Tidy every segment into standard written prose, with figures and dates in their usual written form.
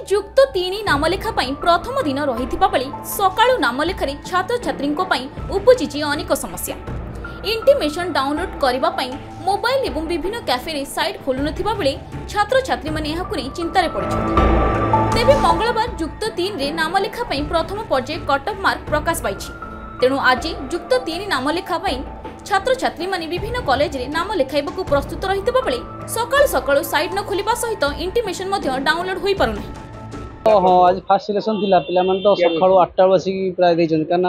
युक्त 3 नामलेखा प्रथम दिन रही बेले सकाळु नामलेखार छात्र छात्री उपजिची अनेक समस्या। इंटिमेशन डाउनलोड करने मोबाइल एवं विभिन्न कैफे साइट खोलु नथिबा बेले छात्र छात्री माने चिंतार पड़ते। तेबे मंगलवार युक्त 3 रे नामलेखा प्रथम पर्याय कटअफ मार्क प्रकाश पाई। तेणु आज युक्त 3 नामलेखा छात्र छात्री माने विभिन्न कॉलेज रे नाम लेखाइबा प्रस्तुत रही बेले सकाळु सकाळु साइट न खोलिबा सहित इंटिमेशन डाउनलोड होई पारु नहीं। हाँ आज फास्ट सिलेक्शन थिला पिला मन तो सकाळु 8टा बसी प्राय देछन कारण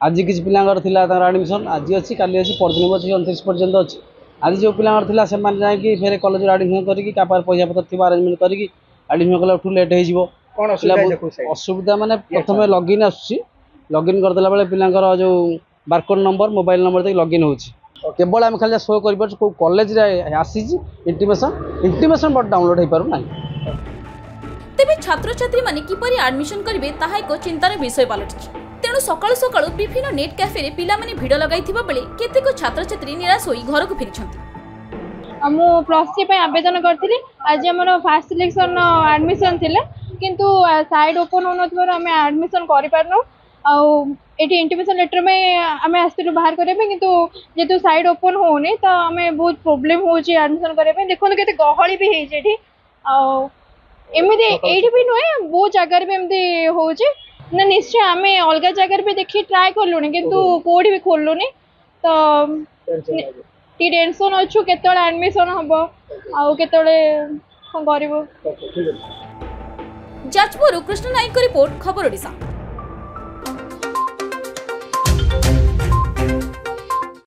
आज किछि पिलांगर थिला तार एडमिशन आज अछि काली अछि परदिन बसी 29 पर्यंत अछि। आज जो पिलांगर थिला से मान जाय कि फेरे कॉलेज एडमिशन करी कि कापार पैसा पत्र थिबा अरेंजमेंट करी कि एडमिशन कला ठू लेट हे जिवो। कोन असुविधा माने प्रथमे लॉगिन आछि लॉगिन कर देला बेले पिलांगर जो बारकोड नंबर मोबाइल नंबर दे लॉगिन होछि केवल आम खाली शो कर को कॉलेज रे आसी इंटिमेशन बट डाउनलोड हो पारु नाही। तेबे छात्र छात्री माने किपरि एडमिशन करिवे ताहा एक चिंतार विषय पलटि। तेणु सकाळु सकाळु विभिन्न नेट कैफे रे पिला माने भिड़ लगाइथिबा बेले केतेक छात्र छात्री निराश होई घर को फेरिछंती। हमु प्लस 3 पे आवेदन करथिली आज हमर फास्ट सिलेक्शन एडमिशन थिले किंतु साइड ओपन हो नथबार हम एडमिशन करि पारनो एटी इंटिमेशन लेटर में आम आसलु बाहर करबे किंतु जेतु साइड ओपन होनी तो हमें बहुत प्रॉब्लम होची एडमिशन करबे। देखो केते गहली भी हेजे एठी आ एमिदे एठी भी नय बहुत जगह भी एमदी होची ना निश्चय आम अलग जगह भी देखि ट्राई करलुनी किंतु कोडी भी खोललुनी तो टी टेंशन अछु केतळे एडमिशन हबो आ केतळे कोन करबो। जाजपुर कृष्ण नायक रिपोर्ट खबर ओडिशा।